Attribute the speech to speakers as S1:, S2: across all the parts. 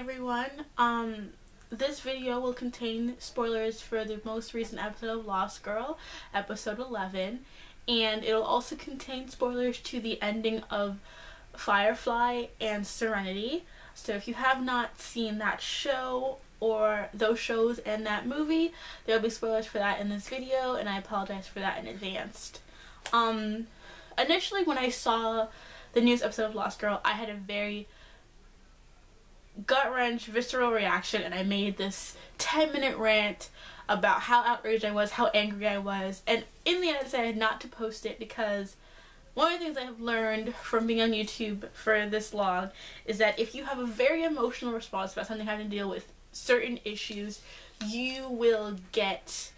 S1: everyone. This video will contain spoilers for the most recent episode of Lost Girl, episode 11, and it'll also contain spoilers to the ending of Firefly and Serenity. So if you have not seen that show or those shows and that movie, there'll be spoilers for that in this video, and I apologize for that in advance. Initially when I saw the newest episode of Lost Girl, I had a very gut-wrench, visceral reaction, and I made this 10-minute rant about how outraged I was, how angry I was, and in the end I decided not to post it because one of the things I have learned from being on YouTube for this long is that if you have a very emotional response about something having to deal with certain issues, you will get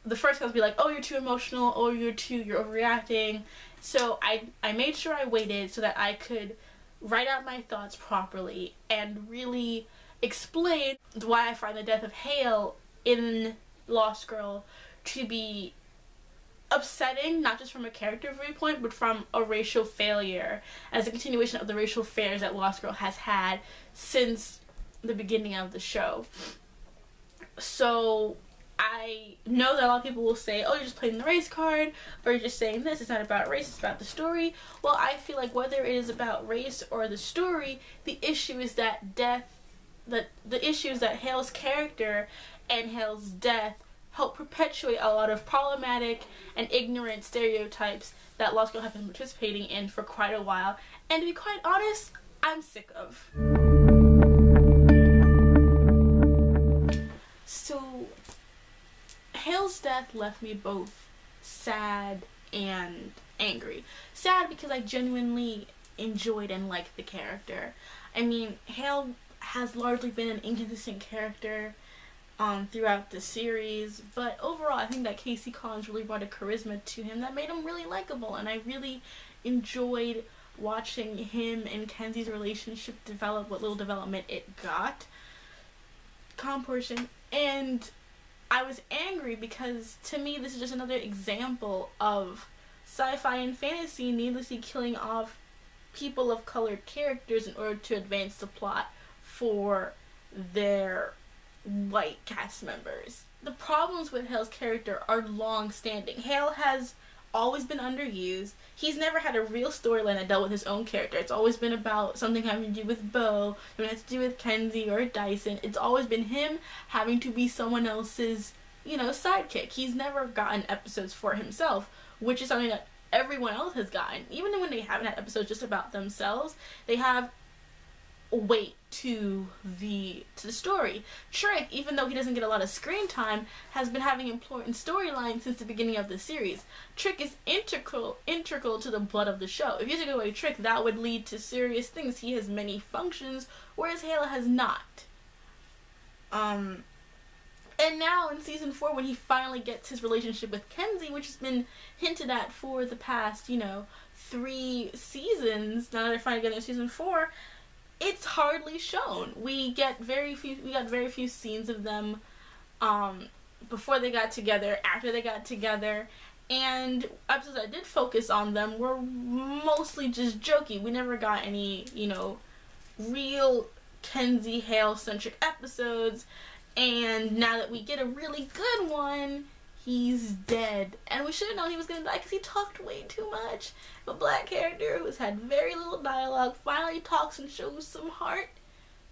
S1: the first comments be like, oh, you're too emotional, oh, you're overreacting. So I made sure I waited so that I could write out my thoughts properly and really explain why I find the death of Hale in Lost Girl to be upsetting, not just from a character viewpoint, but from a racial failure, as a continuation of the racial failures that Lost Girl has had since the beginning of the show. So I know that a lot of people will say, oh, you're just playing the race card, or you're just saying this, it's not about race, it's about the story. Well, I feel like whether it is about race or the story, the issue is that the issue is that Hale's character and Hale's death help perpetuate a lot of problematic and ignorant stereotypes that Lost Girl have been participating in for quite a while, and to be quite honest, I'm sick of. So Hale's death left me both sad and angry. Sad because I genuinely enjoyed and liked the character. I mean, Hale has largely been an inconsistent character throughout the series, but overall I think that Casey Collins really brought a charisma to him that made him really likable, and I really enjoyed watching him and Kenzie's relationship develop, what little development it got. Calm portion. And I was angry because, to me, this is just another example of sci-fi and fantasy needlessly killing off people of colored characters in order to advance the plot for their white cast members. The problems with Hale's character are long-standing. Hale has always been underused. He's never had a real storyline that dealt with his own character. It's always been about something having to do with Bo, something has to do with Kenzie or Dyson. It's always been him having to be someone else's, sidekick. He's never gotten episodes for himself, which is something that everyone else has gotten. Even when they haven't had episodes just about themselves, they have weight to the story. Trick, even though he doesn't get a lot of screen time, has been having important storylines since the beginning of the series. Trick is integral to the blood of the show. If you take away Trick, that would lead to serious things. He has many functions, whereas Hale has not. And now in season 4, when he finally gets his relationship with Kenzie, which has been hinted at for the past, 3 seasons, now that they're finally getting season 4, it's hardly shown. We got very few scenes of them before they got together, after they got together, and episodes that did focus on them were mostly just jokey. We never got any, real Kenzie Hale-centric episodes, and now that we get a really good one, he's dead. And we should have known he was going to die because he talked way too much. A black character who's had very little dialogue finally talks and shows some heart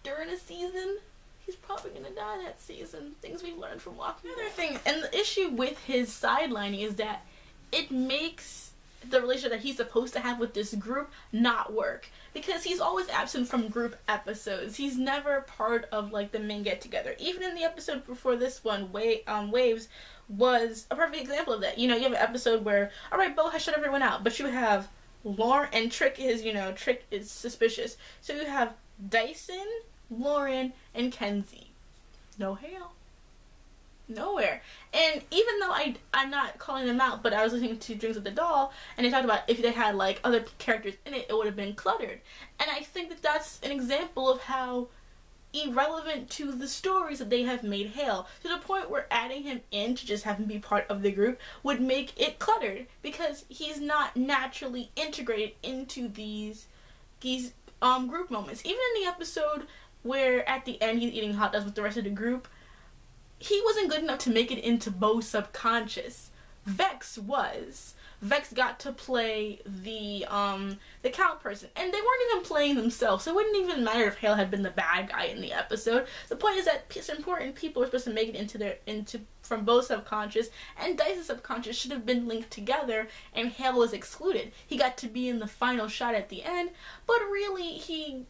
S1: during a season. He's probably going to die that season. Things we've learned from Walking Dead. Another thing, and the issue with his sidelining is that it makes the relationship that he's supposed to have with this group not work, because he's always absent from group episodes. He's never part of the main get together. Even in the episode before this one, Waves was a perfect example of that. You have an episode where, alright, Bo has shut everyone out, but you have Lauren, and Trick is suspicious. So you have Dyson, Lauren, and Kenzie. No Hale. Nowhere. And even though I'm not calling them out, but I was listening to Drinks with the Doll, and they talked about if they had other characters in it, it would have been cluttered. And I think that that's an example of how irrelevant to the stories that they have made Hale, to the point where adding him in to just have him be part of the group would make it cluttered, because he's not naturally integrated into these group moments. Even in the episode where at the end he's eating hot dogs with the rest of the group, he wasn't good enough to make it into Bo's subconscious. Vex was. Vex got to play the count person, and they weren't even playing themselves, so it wouldn't even matter if Hale had been the bad guy in the episode. The point is that important people were supposed to make it into from Bo's subconscious, and Dice's subconscious should have been linked together, and Hale was excluded. He got to be in the final shot at the end, but really he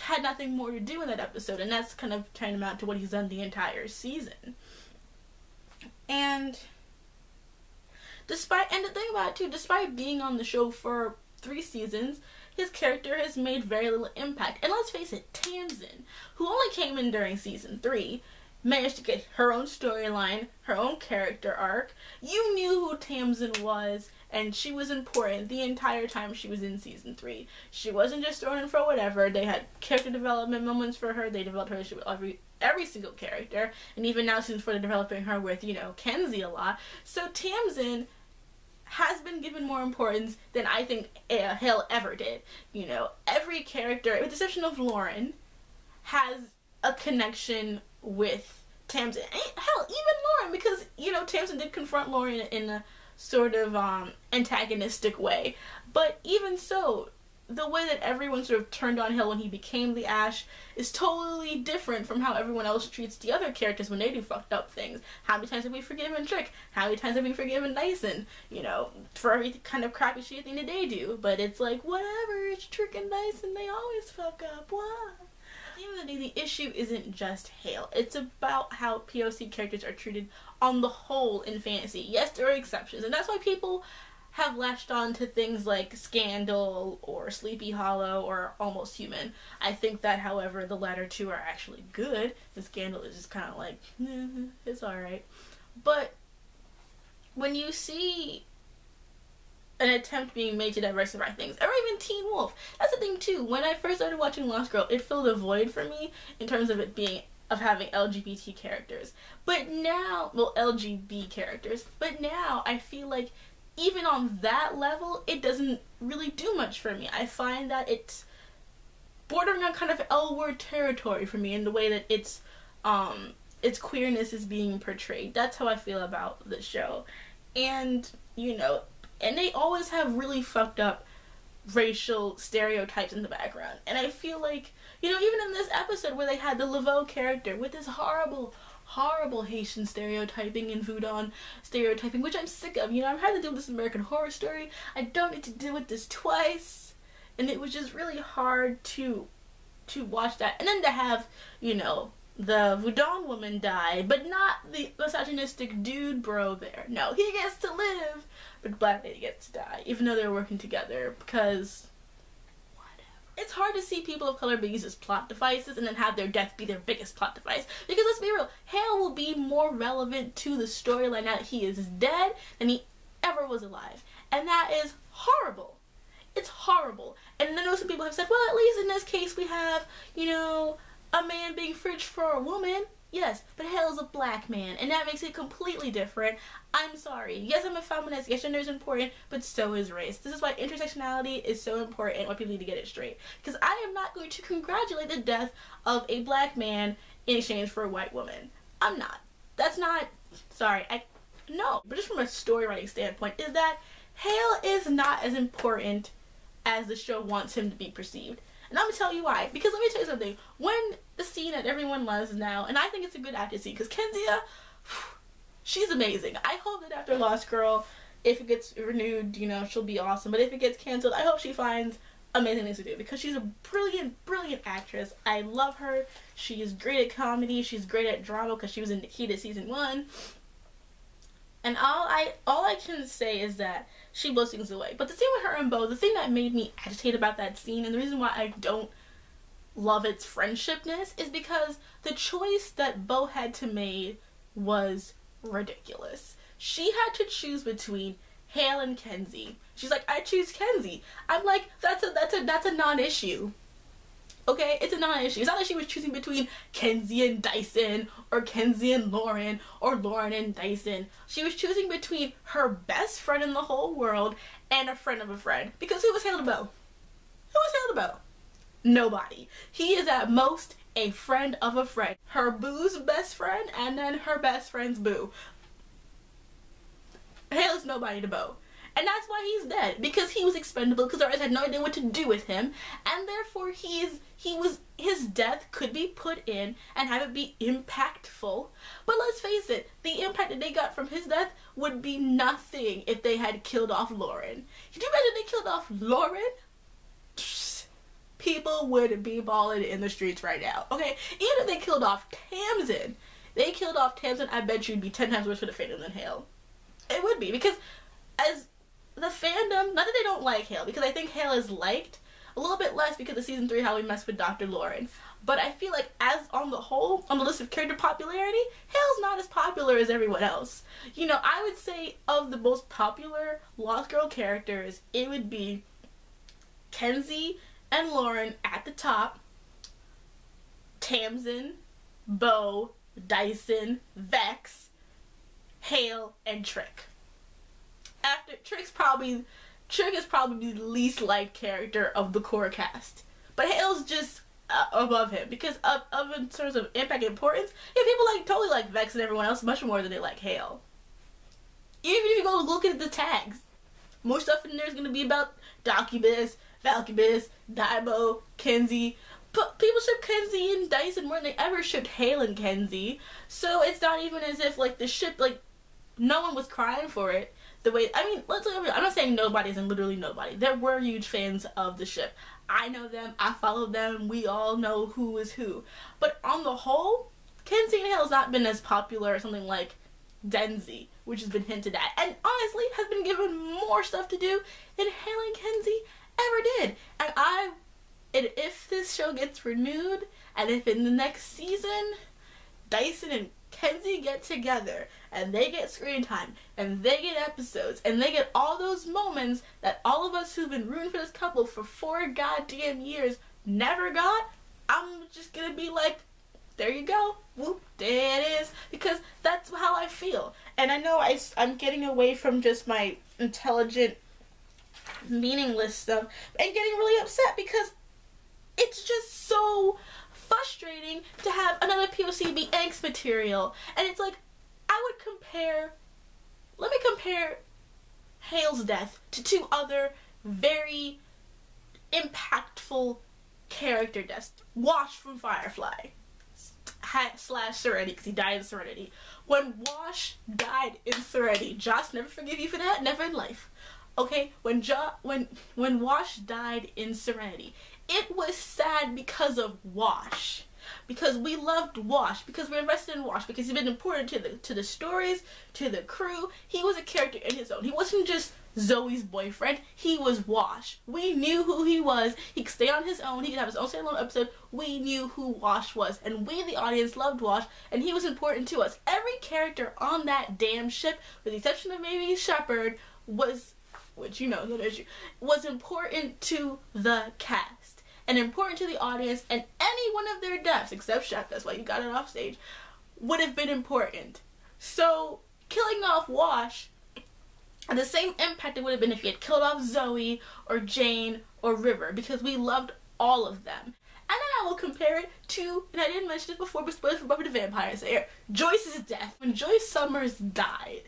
S1: had nothing more to do in that episode, and that's kind of tantamount to what he's done the entire season. And the thing about it too, despite being on the show for 3 seasons, his character has made very little impact. And let's face it, Tamsin, who only came in during season 3, managed to get her own storyline, her own character arc. You knew who Tamsin was, and she was important the entire time she was in season 3. She wasn't just thrown in for whatever. They had character development moments for her. They developed her with every single character, and even now season 4 they're developing her with, Kenzie a lot. So Tamsin has been given more importance than I think Hale ever did. Every character, with the exception of Lauren, has a connection with Tamsin. Hell, even Lauren, because, Tamsin did confront Lauren in a sort of antagonistic way. But even so, the way that everyone sort of turned on Hale when he became the Ash is totally different from how everyone else treats the other characters when they do fucked up things. How many times have we forgiven Trick? How many times have we forgiven Dyson? For every kind of crappy shit thing that they do. But it's like, whatever, it's Trick and Dyson, they always fuck up. Why? At the end of the day, the issue isn't just Hale. It's about how POC characters are treated on the whole in fantasy. Yes, there are exceptions, and that's why people have latched on to things like Scandal or Sleepy Hollow or Almost Human. I think that, however, the latter two are actually good. The Scandal is just kind of like, it's alright. But when you see an attempt being made to diversify things, or even Teen Wolf, that's the thing too. When I first started watching Lost Girl, it filled a void for me in terms of having LGBT characters. But now, LGB characters, but now I feel like even on that level, it doesn't really do much for me. I find that it's bordering on kind of L-word territory for me in the way that its queerness is being portrayed. That's how I feel about the show. And, and they always have really fucked up racial stereotypes in the background. And I feel like, even in this episode where they had the Laveau character with this horrible Haitian stereotyping and Voodoo stereotyping, which I'm sick of. I've had to deal with this American Horror Story. I don't need to deal with this twice. And it was just really hard to watch that. And then to have, the Voodoo woman die, but not the misogynistic dude bro there. No, he gets to live, but the black lady gets to die, even though they're working together, because it's hard to see people of color being used as plot devices and then have their death be their biggest plot device. Because let's be real, Hale will be more relevant to the storyline now that he is dead than he ever was alive. And that is horrible. It's horrible. And I know some people have said, well, at least in this case we have, a man being fridged for a woman. Yes, but Hale's a black man, and that makes it completely different. I'm sorry. Yes, I'm a feminist. Yes, gender is important, but so is race. This is why intersectionality is so important and why people need to get it straight. Because I am not going to congratulate the death of a black man in exchange for a white woman. I'm not. That's not... Sorry. No. But just from a story writing standpoint, is that Hale is not as important as the show wants him to be perceived. And I'm going to tell you why. Because let me tell you something. When the scene that everyone loves now, and I think it's a good acting scene, because Kenzia, she's amazing. I hope that after Lost Girl, if it gets renewed, she'll be awesome. But if it gets canceled, I hope she finds amazing things to do, because she's a brilliant, brilliant actress. I love her. She is great at comedy. She's great at drama, because she was in Nikita season 1. And all I can say is that she blows things away. But the scene with her and Bo, the thing that made me agitate about that scene, and the reason why I don't love its friendshipness, is because the choice that Bo had to make was ridiculous. She had to choose between Hale and Kenzie. She's like, I choose Kenzie. I'm like, that's a non-issue. Okay, it's a non-issue. It's not like she was choosing between Kenzie and Dyson, or Kenzie and Lauren, or Lauren and Dyson. She was choosing between her best friend in the whole world and a friend of a friend. Because who was Hale to Bo? Who was Hale to Bo? Nobody. He is at most a friend of a friend. Her boo's best friend, and then her best friend's boo. Hale is nobody to Bo. And that's why he's dead. Because he was expendable, because the others had no idea what to do with him. And therefore his death could be put in and have it be impactful. But let's face it, the impact that they got from his death would be nothing if they had killed off Lauren. Could you imagine they killed off Lauren? People would be balling in the streets right now. Okay? Even if they killed off Tamsin, I bet you it'd be 10 times worse for the fandom than Hale. It would be, because as the fandom, not that they don't like Hale, because I think Hale is liked a little bit less because of season 3 how we messed with Dr. Lauren. But I feel like as on the whole, on the list of character popularity, Hale's not as popular as everyone else. You know, I would say of the most popular Lost Girl characters, it would be Kenzie and Lauren at the top, Tamsin, Bo, Dyson, Vex, Hale, and Trick. After Trick is probably the least liked character of the core cast, but Hale's just above him because of in terms of impact and importance. Yeah, people totally like Vex and everyone else much more than they like Hale. Even if you go look at the tags, more stuff in there is gonna be about Docubus, Valcubus, Daibo, Kenzie. But people ship Kenzie and Dyson more than they ever shipped Hale and Kenzie. So it's not even as if the ship no one was crying for it. The way, I mean, I'm not saying nobody's and literally nobody. There were huge fans of the ship. I know them, I follow them, we all know who is who. But on the whole, Kenzie and Hale has not been as popular as something like Denzi, which has been hinted at. And honestly, has been given more stuff to do than Hale and Kenzie ever did. And if this show gets renewed, and if in the next season, Dyson and Kenzie get together, and they get screen time, and they get episodes, and they get all those moments that all of us who've been rooting for this couple for 4 goddamn years never got, I'm just gonna be like, there you go, whoop, there it is, because that's how I feel. And I know I'm getting away from just my intelligent, meaningless stuff, and getting really upset because it's just so frustrating to have another POC be angst material. And it's like, let me compare Hales Death to 2 other very impactful character deaths. Wash from Firefly / Serenity, because he died in Serenity. When Wash died in Serenity, Joss, never forgive you for that, never in life. Okay, when Wash died in Serenity, it was sad because of Wash. Because we loved Wash, because we're invested in Wash, because he's been important to the stories, to the crew. He was a character in his own. He wasn't just Zoe's boyfriend, he was Wash. We knew who he was. He could stay on his own, he could have his own standalone episode. We knew who Wash was, and we, the audience, loved Wash, and he was important to us. Every character on that damn ship, with the exception of maybe Shepard, was, which you know is an issue, was important to the cast. And important to the audience, and any one of their deaths, except Shep, that's why you got it off stage, would have been important. So, killing off Wash had the same impact it would have been if he had killed off Zoe, or Jane, or River, because we loved all of them. And then I will compare it to, and I didn't mention this before, but spoilers for Buffy the Vampire Slayer, Joyce's death. When Joyce Summers died,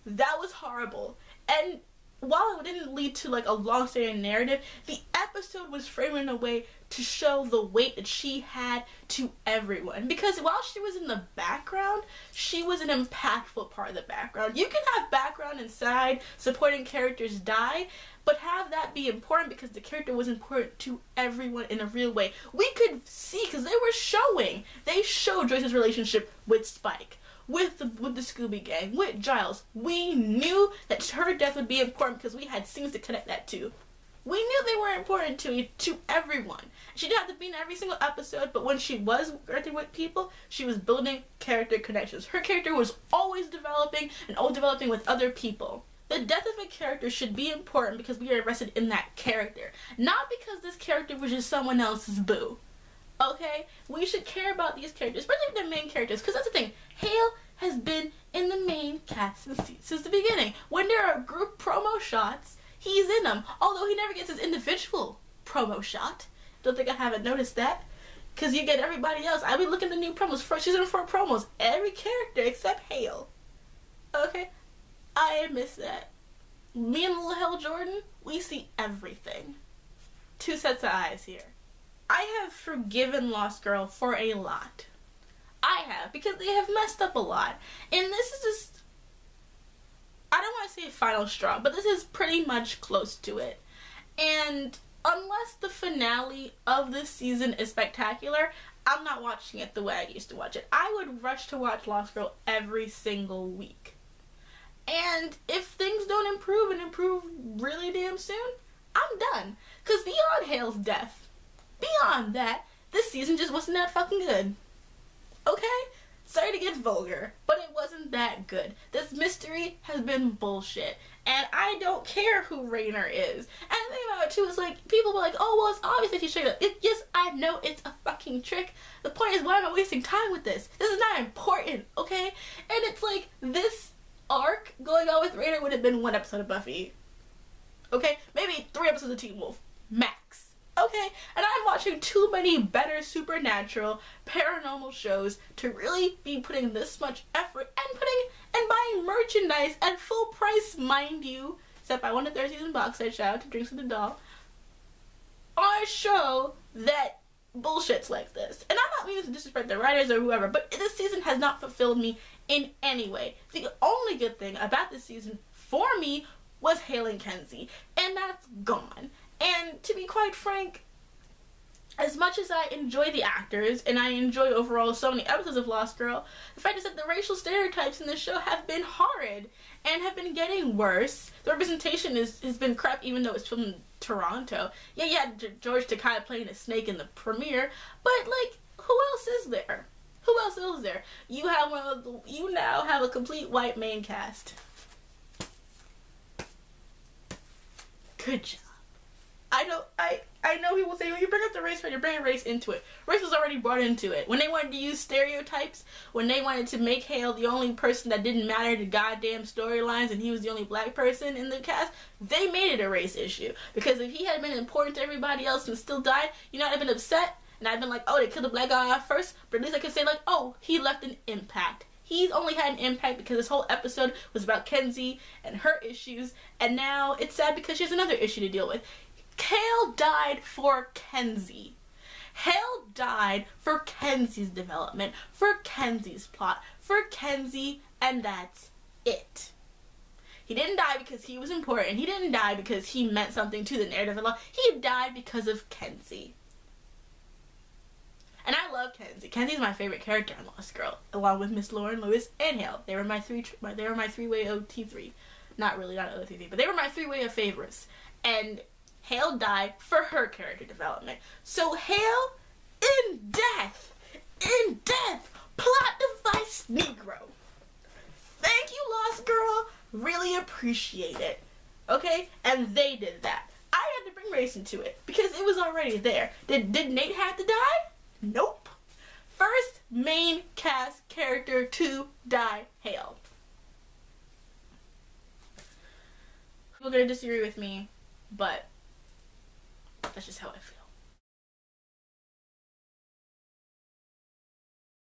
S1: that was horrible. And while it didn't lead to a long-standing narrative, the episode was framed in a way to show the weight that she had to everyone. Because while she was in the background, she was an impactful part of the background. You can have background inside, supporting characters die, but have that be important because the character was important to everyone in a real way. We could see, because they showed Joyce's relationship with Spike, with the Scooby Gang, with Giles. We knew that her death would be important because we had scenes to connect that to. We knew they were important to everyone. She didn't have to be in every single episode, but when she was working with people, she was building character connections. Her character was always developing, and always developing with other people. The death of a character should be important because we are invested in that character, not because this character was just someone else's boo. Okay? We should care about these characters, especially the main characters, because that's the thing. Hale has been in the main cast since the beginning. When there are group promo shots, he's in them. Although he never gets his individual promo shot. Don't think I haven't noticed that. Because you get everybody else. I've been looking at the new promos. For season 4 promos. Every character except Hale. Okay? I miss that. Me and little Hale Jordan, we see everything. 2 sets of eyes here. I have forgiven Lost Girl for a lot. I have. Because they have messed up a lot. And this is just... I don't want to say final straw, but this is pretty much close to it. And unless the finale of this season is spectacular, I'm not watching it the way I used to watch it. I would rush to watch Lost Girl every single week. And if things don't improve and improve really damn soon, I'm done. Because beyond Hales Death, beyond that, this season just wasn't that fucking good. Okay? Sorry to get vulgar, but it wasn't that good. This mystery has been bullshit. And I don't care who Rainer is. And the thing about it too is like, people were like, oh well, it's obvious that she's straight up. Yes, I know it's a fucking trick. The point is, why am I wasting time with this? This is not important, okay? And it's like, this arc going on with Rainer would have been 1 episode of Buffy. Okay? Maybe 3 episodes of Teen Wolf. Max. Okay? And I'm watching too many better supernatural, paranormal shows to really be putting this much effort and buying merchandise at full price, mind you, except I won a 3rd season box set, shout out to Drinks with the Doll, on a show that bullshits like this. And I'm not meaning to disrespect the writers or whoever, but this season has not fulfilled me in any way. The only good thing about this season for me was Hale and Kenzie, and that's gone. And to be quite frank, as much as I enjoy the actors, and I enjoy overall so many episodes of Lost Girl, the fact is that the racial stereotypes in this show have been horrid, and have been getting worse. The representation has been crap, even though it's filmed in Toronto. Yeah, you had George Takei playing a snake in the premiere, but, like, who else is there? Who else is there? You now have a complete white main cast. Good job. I know people say, well, you bring up the race card, you're bringing race into it. Race was already brought into it. When they wanted to use stereotypes, when they wanted to make Hale the only person that didn't matter to goddamn storylines and he was the only black person in the cast, they made it a race issue. Because if he had been important to everybody else and still died, you know, I'd have been upset. And I'd been like, oh, they killed the black guy off first. But at least I could say, like, oh, he left an impact. He's only had an impact because this whole episode was about Kenzie and her issues. And now it's sad because she has another issue to deal with. Hale died for Kenzie. Hale died for Kenzie's development, for Kenzie's plot, for Kenzie, and that's it. He didn't die because he was important. He didn't die because he meant something to the narrative at all. He died because of Kenzie. And I love Kenzie. Kenzie's my favorite character in Lost Girl, along with Miss Lauren, Lewis, and Hale. They were my three-way OT3. Not really, not OT3, but they were my three-way of favorites. And Hale died for her character development. So Hale, in death, plot device Negro. Thank you, Lost Girl. Really appreciate it. Okay? And they did that. I had to bring race into it because it was already there. Did Nate have to die? Nope. First main cast character to die, Hale. People are gonna disagree with me, but that's just how I feel.